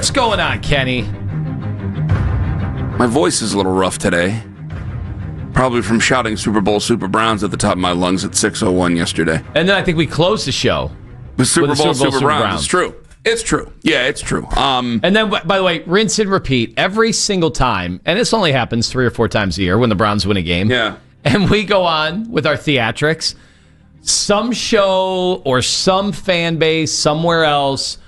What's going on, Kenny? My voice is a little rough today. Probably from shouting Super Bowl Super Browns at the top of my lungs at 6:01 yesterday. And then I think we closed the show with Super Bowl Super Browns. It's true. It's true. Yeah, it's true. And then, by the way, rinse and repeat every single time. And this only happens 3 or 4 times a year when the Browns win a game. Yeah. And we go on with our theatrics. Some show or some fan base somewhere else,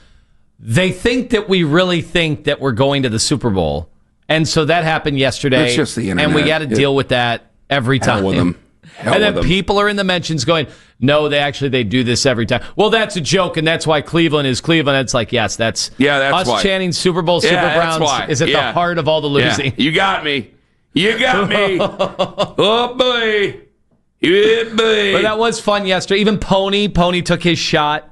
they think that we really think that we're going to the Super Bowl. And so that happened yesterday. It's just the internet. And we got to deal with that every time. Hell with them. And then people are in the mentions going, no, they do this every time. Well, that's a joke, and that's why Cleveland is Cleveland. It's like, yes, that's us why. Chanting Super Bowl, Super Browns is at the heart of all the losing. Yeah. You got me. Oh, boy. Yeah, boy. But that was fun yesterday. Even Pony took his shot.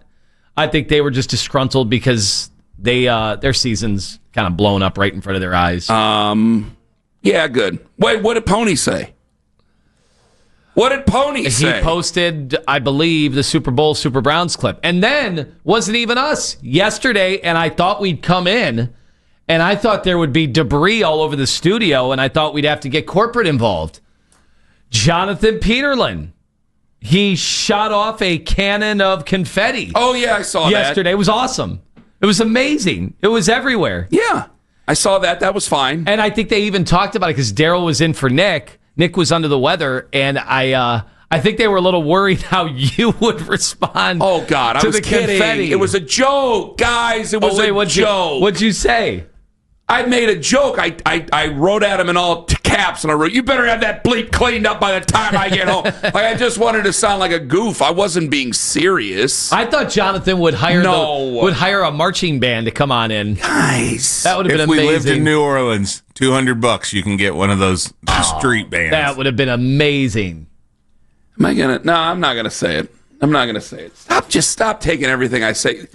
I think they were just disgruntled because their season's kind of blown up right in front of their eyes. Yeah, good. Wait, what did Pony say? What did Pony say? He posted, I believe, the Super Bowl Super Browns clip. And then, wasn't even us yesterday, and I thought we'd come in, and I thought there would be debris all over the studio, and I thought we'd have to get corporate involved. Jonathan Peterlin. He shot off a cannon of confetti. Oh, yeah, I saw that. Yesterday. It was awesome. It was amazing. It was everywhere. Yeah, I saw that. That was fine. And I think they even talked about it because Daryl was in for Nick. Nick was under the weather, and I think they were a little worried how you would respond. Oh, God, I was kidding. Confetti. It was a joke, guys. It was a joke. What'd you say? I made a joke. I wrote at him in all caps, and I wrote, "You better have that bleep cleaned up by the time I get home." Like, I just wanted to sound like a goof. I wasn't being serious. I thought Jonathan would hire a marching band to come on in. Nice. That would have been amazing. If we lived in New Orleans, $200 you can get one of those street bands. That would have been amazing. Am I gonna? No, I'm not gonna say it. I'm not gonna say it. Stop taking everything I say.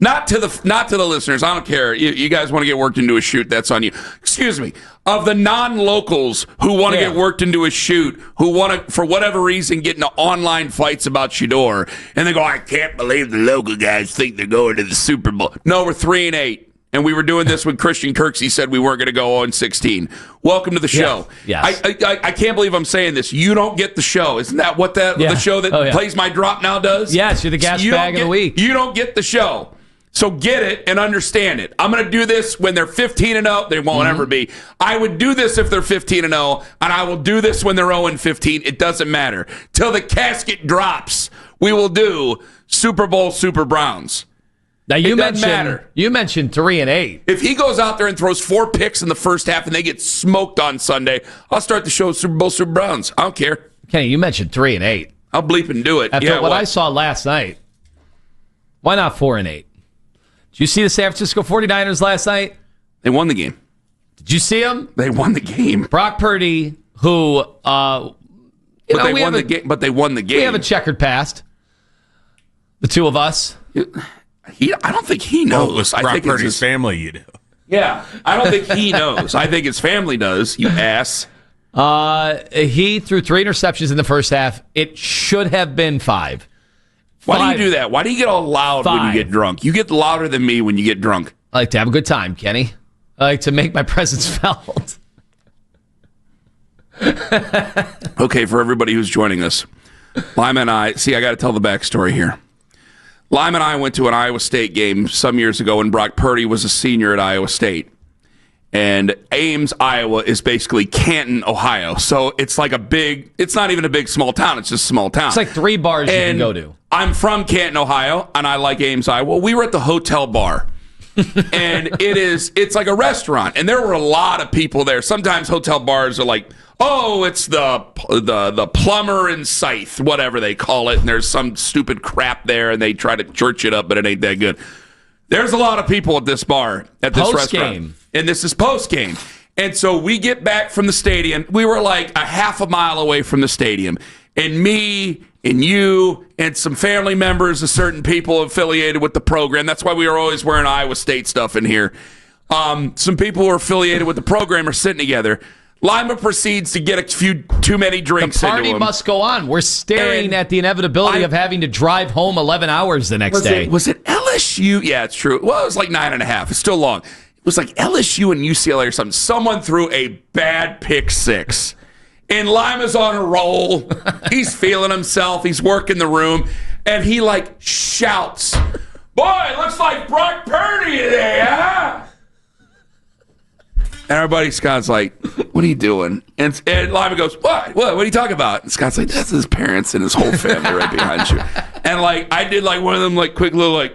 Not to the listeners. I don't care. You guys want to get worked into a shoot, that's on you. Excuse me. Of the non-locals who want to get worked into a shoot, who want to, for whatever reason, get into online fights about Shedeur, and they go, "I can't believe the local guys think they're going to the Super Bowl." No, we're 3-8. And we were doing this when Christian Kirksey said we weren't going to go 0-16. Welcome to the show. Yes. I can't believe I'm saying this. You don't get the show. Isn't that what the show that plays my drop now does? Yes, you're the gas bag of the week. You don't get the show. So get it and understand it. I'm going to do this when they're 15-0. They won't ever be. I would do this if they're 15-0, and I will do this when they're 0-15. It doesn't matter. Till the casket drops, we will do Super Bowl Super Browns. Now you mentioned 3-8. If he goes out there and throws 4 picks in the first half and they get smoked on Sunday, I'll start the show Super Bowl Super Browns. I don't care. Kenny, you mentioned 3-8. I'll bleep and do it. After what I saw last night, why not 4-8? Did you see the San Francisco 49ers last night? They won the game. Did you see them? They won the game. Brock Purdy, who, they won the game. But they won the game. We have a checkered past. The two of us. I don't think he knows. Brock Purdy's family, you do. Yeah, I don't think he knows. I think his family does, you ass. He threw 3 interceptions in the first half. It should have been 5. Why do you do that? Why do you get all loud when you get drunk? You get louder than me when you get drunk. I like to have a good time, Kenny. I like to make my presence felt. Okay, for everybody who's joining us, Lima and I got to tell the backstory here. Lima and I went to an Iowa State game some years ago when Brock Purdy was a senior at Iowa State. And Ames, Iowa is basically Canton, Ohio. So it's like it's not even a big small town. It's just a small town. It's like 3 bars you can go to. I'm from Canton, Ohio, and I like Ames, Iowa. We were at the hotel bar. And it's like a restaurant. And there were a lot of people there. Sometimes hotel bars are like, oh, it's the plumber and scythe, whatever they call it. And there's some stupid crap there, and they try to church it up, but it ain't that good. There's a lot of people at this bar, at this restaurant. And this is post-game. And so we get back from the stadium. We were like a half a mile away from the stadium. And me and you and some family members of certain people affiliated with the program. That's why we are always wearing Iowa State stuff in here. Some people who are affiliated with the program are sitting together. Lima proceeds to get a few too many drinks The party into him. must go on. We're staring And at the inevitability of having to drive home 11 hours the next day. Was it LSU? Yeah, it's true. Well, it was like 9.5. It's still long. It was like LSU and UCLA or something. Someone threw a bad pick six. And Lima's on a roll. He's feeling himself. He's working the room. And he like shouts, "Boy, it looks like Brock Purdy today, huh?" And our buddy Scott's like, "What are you doing?" And Lima goes, What are you talking about?" And Scott's like, "That's his parents and his whole family right behind you." And like, I did like one of them like quick little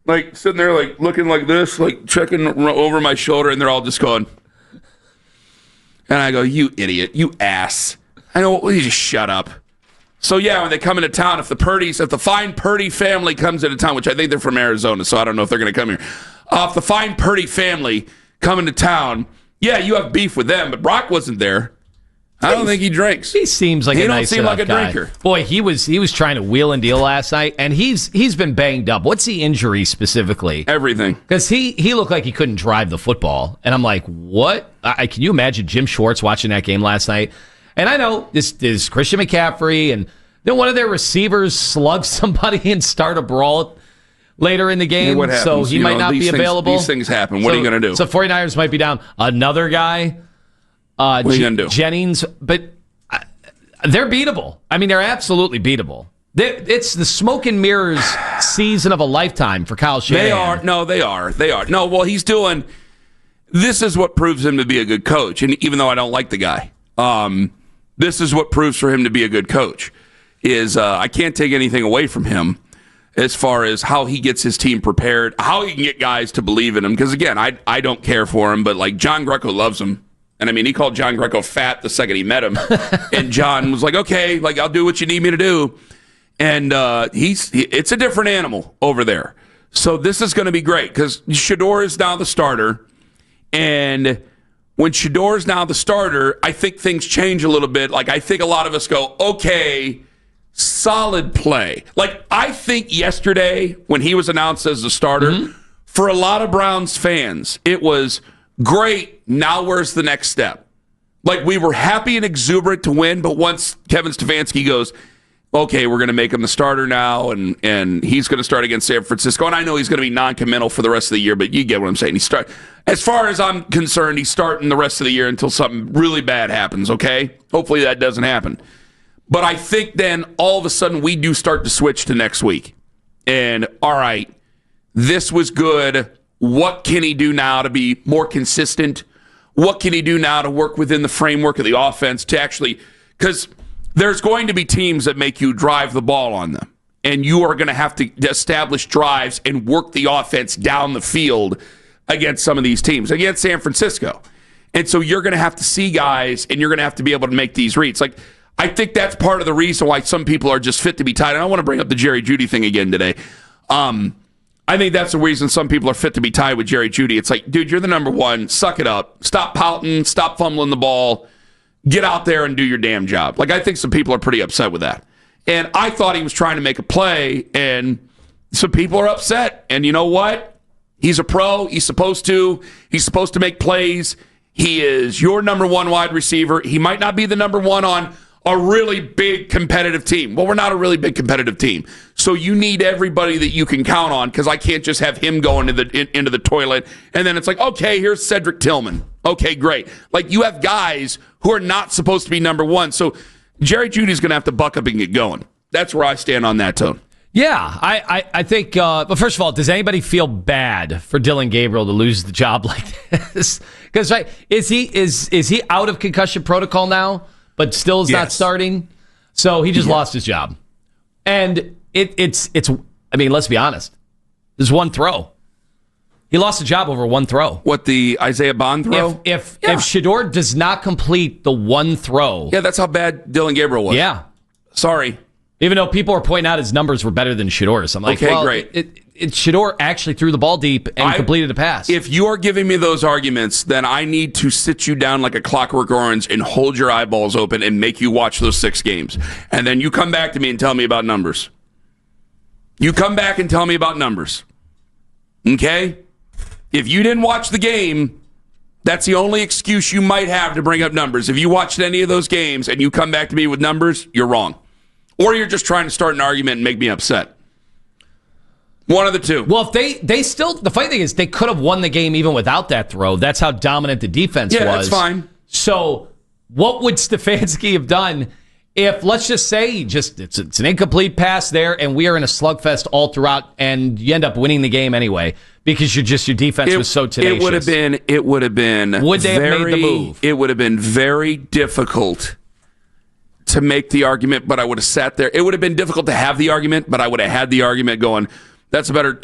like sitting there like looking like this, like checking over my shoulder, and they're all just going. And I go, "You idiot, you ass. I know, will you just shut up?" So yeah, when they come into town, if the fine Purdy family comes into town, which I think they're from Arizona, so I don't know if they're going to come here. If the fine Purdy family come into town, yeah, you have beef with them, but Brock wasn't there. I don't think he drinks. He seems like he a don't nice seem like a guy. drinker. Boy, he was trying to wheel and deal last night, and he's been banged up. What's the injury specifically? Everything. Because he looked like he couldn't drive the football, and I'm like, what? Can you imagine Jim Schwartz watching that game last night? And I know this is Christian McCaffrey, and then one of their receivers slugged somebody and start a brawl later in the game, what happens? so he might not be available. These things happen. What are you going to do? So 49ers might be down another guy. What are you going to do? Jennings, but they're beatable. I mean, they're absolutely beatable. It's the smoke and mirrors season of a lifetime for Kyle Shanahan. They are. No, they are. They are. No, well, he's doing. This is what proves him to be a good coach. And even though I don't like the guy, this is what proves for him to be a good coach. Is I can't take anything away from him as far as how he gets his team prepared, how he can get guys to believe in him. Because again, I don't care for him, but like John Greco loves him. And I mean, he called John Greco fat the second he met him. And John was like, "Okay, like I'll do what you need me to do." And it's a different animal over there. So this is going to be great because Shedeur is now the starter. And when Shedeur is now the starter, I think things change a little bit. Like I think a lot of us go, okay, solid play. Like I think yesterday when he was announced as the starter, for a lot of Browns fans, it was great. Now where's the next step? Like we were happy and exuberant to win, but once Kevin Stefanski goes, okay, we're going to make him the starter now, and he's going to start against San Francisco. And I know he's going to be non-committal for the rest of the year, but you get what I'm saying. As far as I'm concerned, he's starting the rest of the year until something really bad happens, okay? Hopefully that doesn't happen. But I think then all of a sudden we do start to switch to next week. And, all right, this was good. What can he do now to be more consistent? What can he do now to work within the framework of the offense to actually – because – there's going to be teams that make you drive the ball on them, and you are going to have to establish drives and work the offense down the field against some of these teams, against San Francisco. And so you're going to have to see guys, and you're going to have to be able to make these reads. Like, I think that's part of the reason why some people are just fit to be tied. And I want to bring up the Jerry Jeudy thing again today. I think that's the reason some people are fit to be tied with Jerry Jeudy. It's like, dude, you're the number one. Suck it up. Stop pouting. Stop fumbling the ball. Get out there and do your damn job. Like, I think some people are pretty upset with that. And I thought he was trying to make a play, and some people are upset. And you know what? He's a pro. He's supposed to. He's supposed to make plays. He is your number one wide receiver. He might not be the number one on a really big competitive team. Well, we're not a really big competitive team. So you need everybody that you can count on, because I can't just have him go into the toilet, and then it's like, okay, here's Cedric Tillman. Okay, great. Like, you have guys who are not supposed to be number one. So Jerry Jeudy's going to have to buck up and get going. That's where I stand on that, Tone. Yeah, I think, but first of all, does anybody feel bad for Dylan Gabriel to lose the job like this? Because, right, is he out of concussion protocol now, but still is not starting? So he just lost his job. And it's I mean, let's be honest. There's one throw. He lost the job over one throw. What, the Isaiah Bond throw? If Shedeur does not complete the one throw. Yeah, that's how bad Dylan Gabriel was. Yeah. Sorry. Even though people are pointing out his numbers were better than Shedeur's. I'm like, okay, well, great. Shedeur actually threw the ball deep and completed a pass. If you are giving me those arguments, then I need to sit you down like a Clockwork Orange and hold your eyeballs open and make you watch those 6 games. And then you come back to me and tell me about numbers. You come back and tell me about numbers. Okay? If you didn't watch the game, That's the only excuse you might have to bring up numbers. If you watched any of those games and you come back to me with numbers, you're wrong. Or you're just trying to start an argument and make me upset. One of the two. Well, if they still, the funny thing is they could have won the game even without that throw. That's how dominant the defense was. Yeah, that's fine. So what would Stefanski have done if, let's just say, it's an incomplete pass there, and we are in a slugfest all throughout, and you end up winning the game anyway because your defense was so tenacious? It would have been. Would they have made the move? It would have been very difficult to make the argument, but I would have sat there. It would have been difficult to have the argument, but I would have had the argument going, that's a better.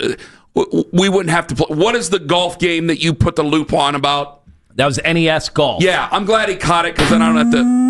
We wouldn't have to play. What is the golf game that you put the loop on about? That was NES golf. Yeah, I'm glad he caught it because then I don't have to.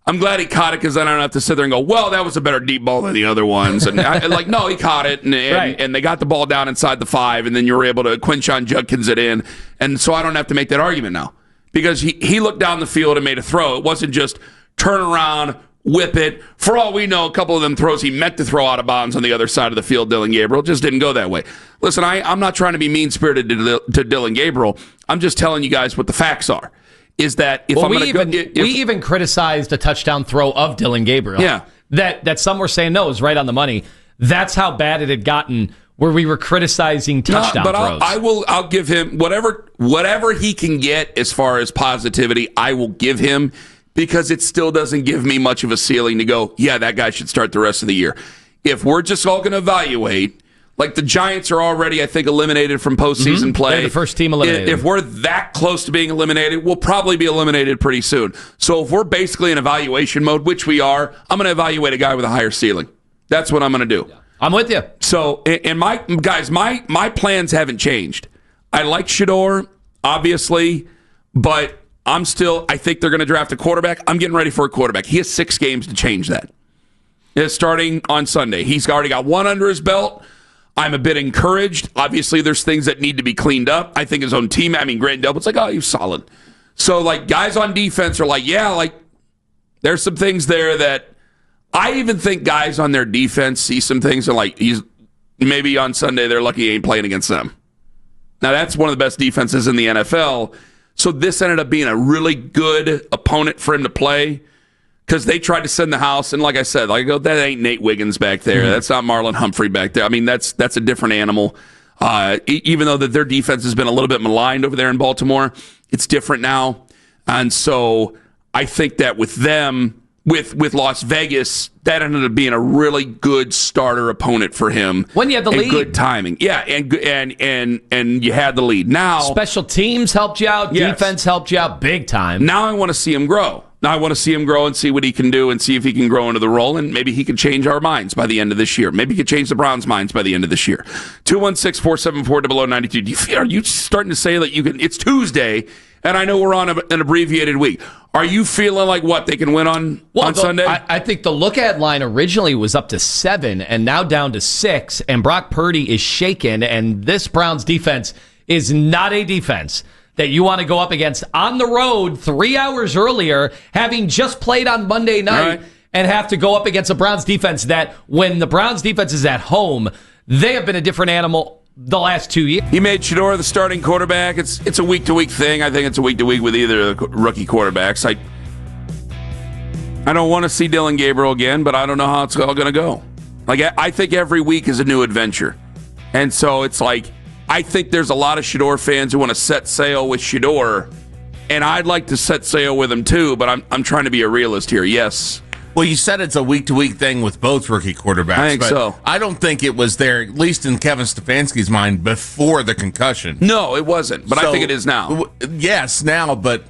I'm glad he caught it because then I don't have to sit there and go, well, that was a better deep ball than the other ones. And no, he caught it, and they got the ball down inside the 5, and then you were able to Quinshon Judkins it in. And so I don't have to make that argument now because he looked down the field and made a throw. It wasn't just turn around, whip it. For all we know, a couple of them throws he meant to throw out of bounds on the other side of the field, Dylan Gabriel. It just didn't go that way. Listen, I'm not trying to be mean-spirited to Dylan Gabriel. I'm just telling you guys what the facts are. Is that if I'm going to go... We even criticized a touchdown throw of Dylan Gabriel. Yeah. That some were saying, no, it was right on the money. That's how bad it had gotten where we were criticizing touchdown throws. I'll give him whatever he can get as far as positivity, I will give him because it still doesn't give me much of a ceiling to go, yeah, that guy should start the rest of the year. If we're just all going to evaluate... Like the Giants are already, I think, eliminated from postseason play. They're the first team eliminated. If we're that close to being eliminated, we'll probably be eliminated pretty soon. So if we're basically in evaluation mode, which we are, I'm going to evaluate a guy with a higher ceiling. That's what I'm going to do. I'm with you. So, and my plans haven't changed. I like Shedeur, obviously, but I think they're going to draft a quarterback. I'm getting ready for a quarterback. He has 6 games to change that. It's starting on Sunday. He's already got 1 under his belt. I'm a bit encouraged. Obviously, there's things that need to be cleaned up. I think his own team, Grant Delpit's like, oh, he's solid. So, guys on defense are like, yeah, there's some things there that I even think guys on their defense see some things and he's maybe on Sunday they're lucky he ain't playing against them. Now, that's one of the best defenses in the NFL. So this ended up being a really good opponent for him to play. Because they tried to send the house, and like I said, that ain't Nate Wiggins back there. Mm-hmm. That's not Marlon Humphrey back there. That's a different animal. Even though that their defense has been a little bit maligned over there in Baltimore, it's different now. And so I think that with them, with Las Vegas, that ended up being a really good starter opponent for him. When you had the lead, good timing, yeah, and you had the lead. Now special teams helped you out, yes. Defense helped you out big time. Now I want to see him grow. Now I want to see him grow and see what he can do and see if he can grow into the role, and maybe he can change our minds by the end of this year. Maybe he could change the Browns' minds by the end of this year. 216-474-0092. Are you starting to say that you can? It's Tuesday, and I know we're on an abbreviated week. Are you feeling like what they can win on Sunday? I think the look-at line originally was up to 7 and now down to 6, and Brock Purdy is shaken, and this Browns defense is not a defense that you want to go up against on the road 3 hours earlier, having just played on Monday night, right, and have to go up against a Browns defense that when the Browns defense is at home, they have been a different animal the last 2 years. He made Shedeur the starting quarterback. It's a week-to-week thing. I think it's a week-to-week with either of the rookie quarterbacks. I don't want to see Dylan Gabriel again, but I don't know how it's all going to go. I think every week is a new adventure. And so it's I think there's a lot of Shedeur fans who want to set sail with Shedeur, and I'd like to set sail with him too, but I'm trying to be a realist here. Yes. Well, you said it's a week-to-week thing with both rookie quarterbacks. I think so. I don't think it was there, at least in Kevin Stefanski's mind, before the concussion. No, it wasn't, but I think it is now. Yes, now, but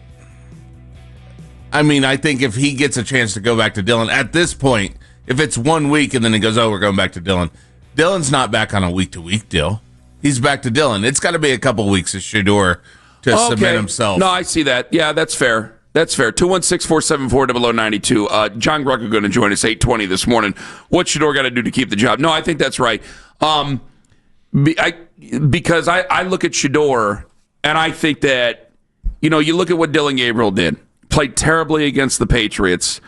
I think if he gets a chance to go back to Dylan, at this point, if it's 1 week and then he goes, oh, we're going back to Dylan, Dylan's not back on a week-to-week deal. He's back to Dylan. It's got to be a couple weeks of Shedeur to submit himself. No, I see that. Yeah, that's fair. That's fair. 216-474-0092. John Grucker going to join us 8:20 this morning. What's Shedeur got to do to keep the job? No, I think that's right. Because I look at Shedeur, and I think that, you look at what Dylan Gabriel did. Played terribly against the Patriots.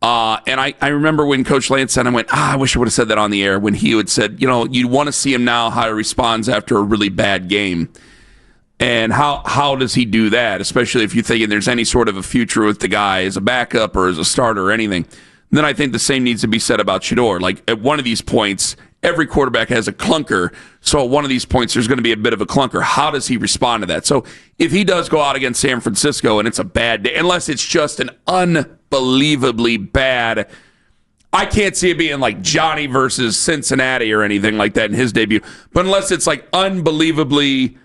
And I remember when Coach Lance said, I went, I wish I would have said that on the air, when he had said, you want to see him now, how he responds after a really bad game. And how does he do that, especially if you're thinking there's any sort of a future with the guy as a backup or as a starter or anything? Then I think the same needs to be said about Shedeur. Like, at one of these points, every quarterback has a clunker. So at one of these points, there's going to be a bit of a clunker. How does he respond to that? So if he does go out against San Francisco and it's a bad day, unless it's just an unbelievably bad, I can't see it being like Johnny versus Cincinnati or anything like that in his debut. But unless it's like unbelievably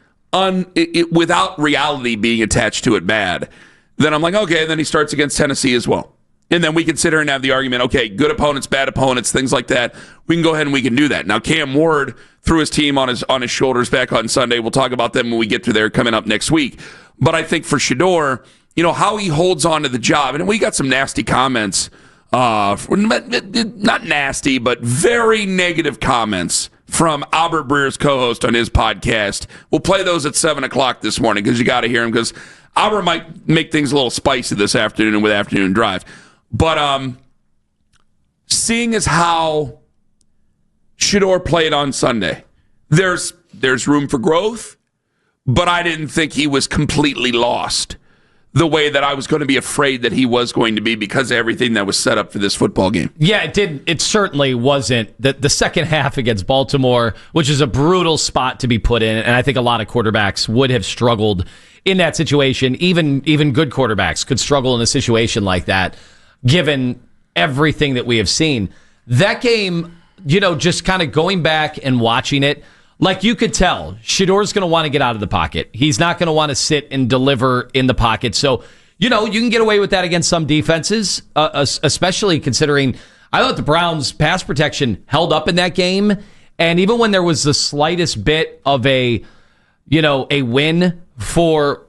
without reality being attached to it bad, then I'm like, okay, then he starts against Tennessee as well. And then we can sit here and have the argument, okay, good opponents, bad opponents, things like that. We can go ahead and we can do that. Now, Cam Ward threw his team on his shoulders back on Sunday. We'll talk about them when we get to there coming up next week. But I think for Shedeur, how he holds on to the job, and we got some nasty comments, not nasty, but very negative comments from Albert Breer's co-host on his podcast. We'll play those at 7 o'clock this morning because you got to hear him, because Albert might make things a little spicy this afternoon with Afternoon Drive. But seeing as how Shedeur played on Sunday, there's room for growth, but I didn't think he was completely lost the way that I was going to be afraid that he was going to be because of everything that was set up for this football game. Yeah, it did. It certainly wasn't. The second half against Baltimore, which is a brutal spot to be put in, and I think a lot of quarterbacks would have struggled in that situation. Even good quarterbacks could struggle in a situation like that, given everything that we have seen. That game, just kind of going back and watching it, like you could tell, Shedeur's going to want to get out of the pocket. He's not going to want to sit and deliver in the pocket. So, you can get away with that against some defenses, especially considering I thought the Browns' pass protection held up in that game. And even when there was the slightest bit of a win for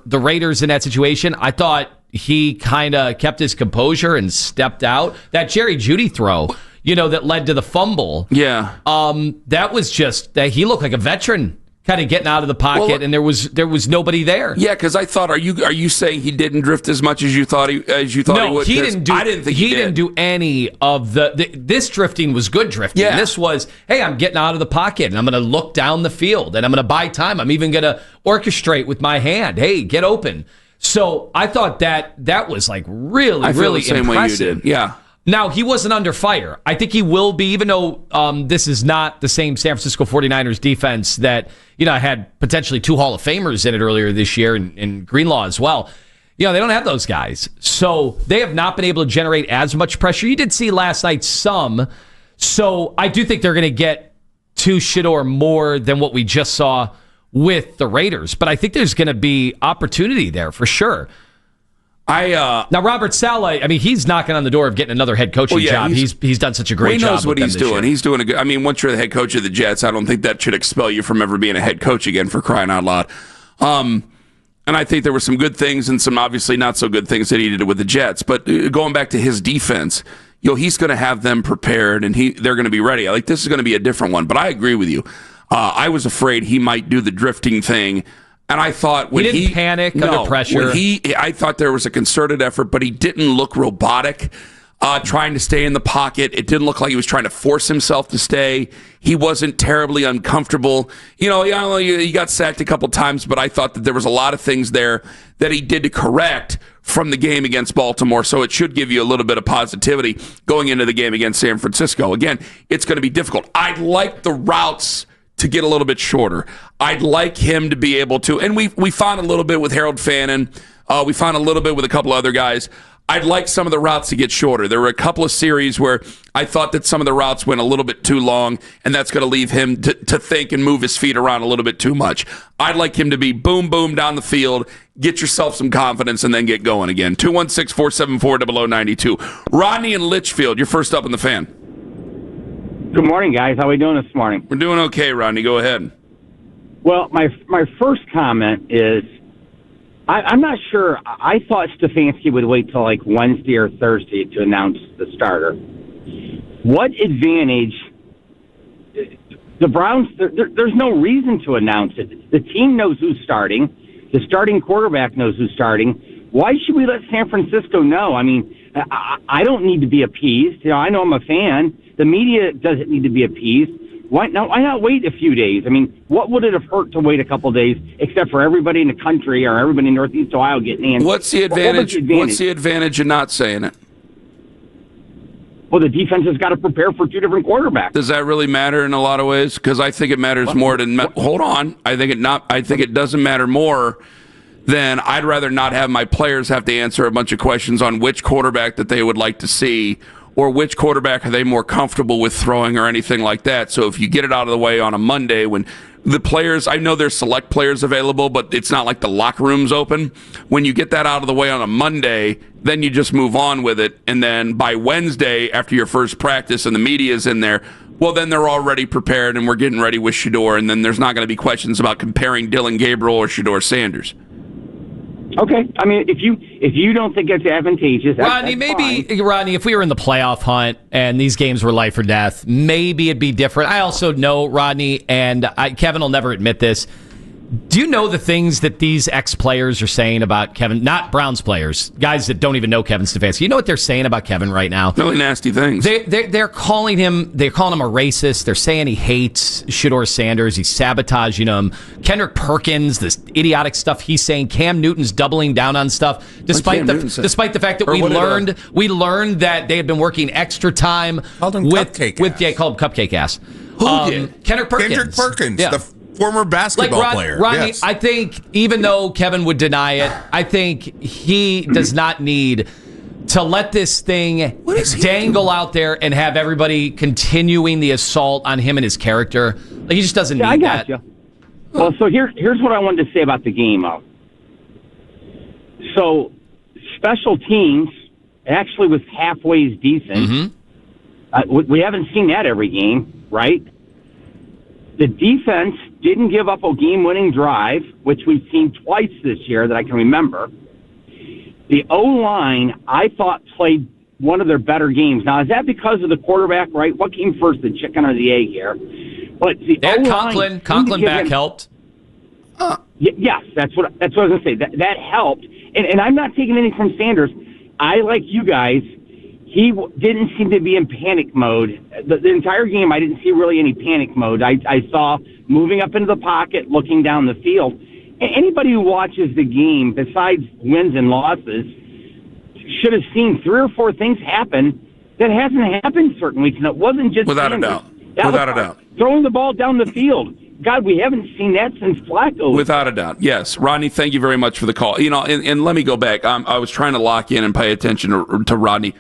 the Raiders in that situation, I thought he kind of kept his composure and stepped out. That Jerry Jeudy throw, that led to the fumble. Yeah. That was just that he looked like a veteran kind of getting out of the pocket, and there was nobody there. Yeah, because I thought, are you saying he didn't drift as much as you thought he would? No, he didn't do. I didn't think he didn't do any of this drifting was good drifting. Yeah. This was, hey, I'm getting out of the pocket and I'm going to look down the field and I'm going to buy time. I'm even going to orchestrate with my hand. Hey, get open. So I thought that was like really, really the same impressive. way you did. Yeah. Now, he wasn't under fire. I think he will be, even though this is not the same San Francisco 49ers defense that, had potentially 2 Hall of Famers in it earlier this year, and Greenlaw as well. They don't have those guys. So they have not been able to generate as much pressure. You did see last night some. So I do think they're going to get to Shedeur more than what we just saw with the Raiders. But I think there's going to be opportunity there for sure. Now, Robert Saleh, he's knocking on the door of getting another head coaching job. He's done such a great job. He knows what he's doing. He's doing a good. Once you're the head coach of the Jets, I don't think that should expel you from ever being a head coach again, for crying out loud. And I think there were some good things and some obviously not so good things that he did with the Jets. But going back to his defense, he's going to have them prepared and they're going to be ready. This is going to be a different one. But I agree with you. I was afraid he might do the drifting thing. And I thought when he didn't panic under pressure. I thought there was a concerted effort, but he didn't look robotic, trying to stay in the pocket. It didn't look like he was trying to force himself to stay. He wasn't terribly uncomfortable. He got sacked a couple times, but I thought that there was a lot of things there that he did to correct from the game against Baltimore. So it should give you a little bit of positivity going into the game against San Francisco. Again, it's going to be difficult. I'd like the routes to get a little bit shorter. I'd like him to be able to, and we found a little bit with Harold Fannin. We found a little bit with a couple other guys. I'd like some of the routes to get shorter. There were a couple of series where I thought that some of the routes went a little bit too long, and that's going to leave him to think and move his feet around a little bit too much. I'd like him to be boom, boom down the field, get yourself some confidence, and then get going again. 216-474-0092. Rodney and Litchfield, you're first up in the Fan. Good morning, guys. How are we doing this morning? We're doing okay, Rodney. Go ahead. Well, my first comment is I'm not sure. I thought Stefanski would wait till like Wednesday or Thursday to announce the starter. What advantage? The Browns, there's no reason to announce it. The team knows who's starting. The starting quarterback knows who's starting. Why should we let San Francisco know? I don't need to be appeased. I know I'm a fan. The media doesn't need to be appeased. Why not wait a few days? I mean, what would it have hurt to wait a couple days, except for everybody in the country or everybody in Northeast Ohio getting in? What's the advantage? What's the advantage of not saying it? Well, the defense has got to prepare for two different quarterbacks. Does that really matter in a lot of ways? Because I think it matters more than. Hold on, I think it doesn't matter more than I'd rather not have my players have to answer a bunch of questions on which quarterback that they would like to see, or which quarterback are they more comfortable with throwing, or anything like that. So if you get it out of the way on a Monday when the players, I know there's select players available, but it's not like the locker room's open. When you get that out of the way on a Monday, then you just move on with it. And then by Wednesday, after your first practice and the media's in there, well, then they're already prepared and we're getting ready with Shedeur. And then there's not going to be questions about comparing Dylan Gabriel or Shedeur Sanders. Okay, I mean, if you don't think it's advantageous, Rodney, Rodney, if we were in the playoff hunt and these games were life or death, maybe it'd be different. I also know, Rodney, and Kevin will never admit this. Do you know the things that these ex-players are saying about Kevin? Not Browns players, guys that don't even know Kevin Stefanski. You know what they're saying about Kevin right now? Really nasty things. They're calling him a racist. They're saying he hates Shedeur Sanders. He's sabotaging him. Kendrick Perkins, this idiotic stuff he's saying. Cam Newton's doubling down on stuff, despite the fact that we learned that they had been working extra time called him with cupcake ass. Who did? Kendrick Perkins. Yeah. The former basketball player. Rodney, yes. I think even though Kevin would deny it, I think he does not need to let this thing dangle out there and have everybody continuing the assault on him and his character. Like, he just doesn't need that. You. Well, so here's what I wanted to say about the game. So special teams actually was halfway decent. Mm-hmm. We haven't seen that every game, right? The defense didn't give up a game-winning drive, which we've seen twice this year that I can remember. The O-line, I thought, played one of their better games. Now, is that because of the quarterback, right? What came first, the chicken or the egg here? But the O-line, Conklin back helped. Yes, that's what I was going to say. That helped. And I'm not taking anything from Sanders. I, like you guys, he didn't seem to be in panic mode. The entire game, I didn't see really any panic mode. I saw moving up into the pocket, looking down the field. Anybody who watches the game, besides wins and losses, should have seen 3 or 4 things happen that hasn't happened certain weeks. And it wasn't just without a doubt. Without a doubt. Throwing the ball down the field. God, we haven't seen that since Flacco. Without a doubt, yes. Rodney, thank you very much for the call. You know, and let me go back. I was trying to lock in and pay attention to Rodney.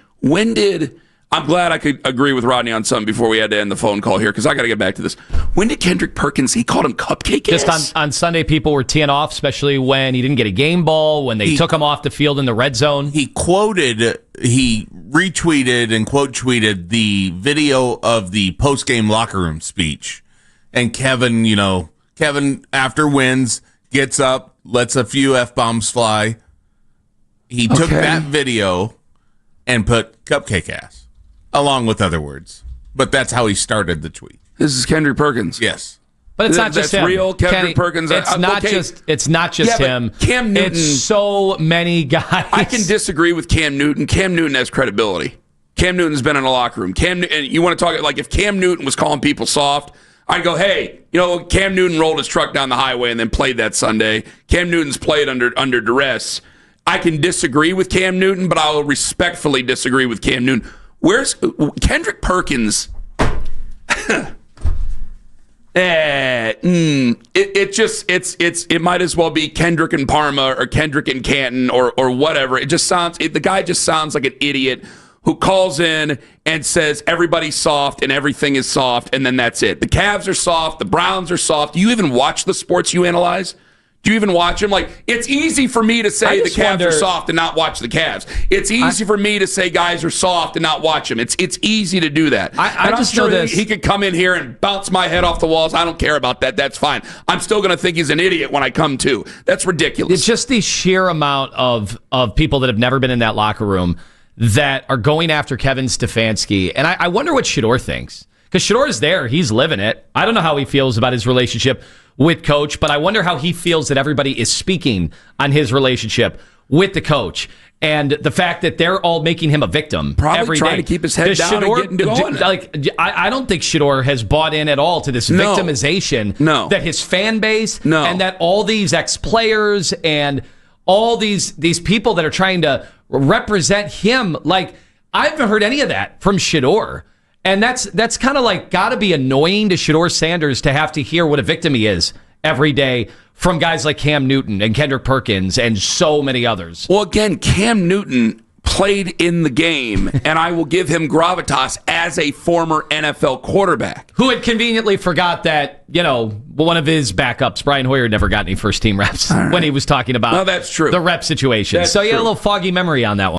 I'm glad I could agree with Rodney on something before we had to end the phone call here, because I got to get back to this. When did Kendrick Perkins, he called him cupcake ass? Just on Sunday, people were teeing off, especially when he didn't get a game ball, when they took him off the field in the red zone. He retweeted and quote tweeted the video of the post-game locker room speech. And Kevin, after wins, gets up, lets a few F-bombs fly. He took that video and put cupcake ass, along with other words. But that's how he started the tweet. This is Kendrick Perkins. Yes. But it's not just him. Real Kendrick Perkins. It's not just him. Cam Newton. It's so many guys. I can disagree with Cam Newton. Cam Newton has credibility. Cam Newton's been in a locker room. And you want to talk, like, if Cam Newton was calling people soft, I'd go, hey, Cam Newton rolled his truck down the highway and then played that Sunday. Cam Newton's played under duress. I can disagree with Cam Newton, but I'll respectfully disagree with Cam Newton. Where's Kendrick Perkins? It might as well be Kendrick and Parma or Kendrick and Canton or whatever. The guy just sounds like an idiot who calls in and says everybody's soft and everything is soft, and then that's it. The Cavs are soft, the Browns are soft. Do you even watch the sports you analyze? Do you even watch them? Like, it's easy for me to say the Cavs are soft and not watch the Cavs. It's easy for me to say guys are soft and not watch them. It's easy to do that. I'm just sure that he could come in here and bounce my head off the walls. I don't care about that. That's fine. I'm still going to think he's an idiot when I come to. That's ridiculous. It's just the sheer amount of people that have never been in that locker room that are going after Kevin Stefanski. And I wonder what Shedeur thinks. Because Shedeur is there. He's living it. I don't know how he feels about his relationship with Coach, but I wonder how he feels that everybody is speaking on his relationship with the coach. And the fact that they're all making him a victim Probably every trying day. to keep his head down and getting going. I don't think Shedeur has bought in at all to this victimization that his fan base and that all these ex-players and all these people that are trying to represent him. Like, I haven't heard any of that from Shedeur. And that's kind of like got to be annoying to Shedeur Sanders to have to hear what a victim he is every day from guys like Cam Newton and Kendrick Perkins and so many others. Well, again, Cam Newton played in the game, and I will give him gravitas as a former NFL quarterback. Who had conveniently forgot that, one of his backups, Brian Hoyer, never got any first-team reps when he was talking about that's true. The rep situation. That's so, true. a little foggy memory on that one.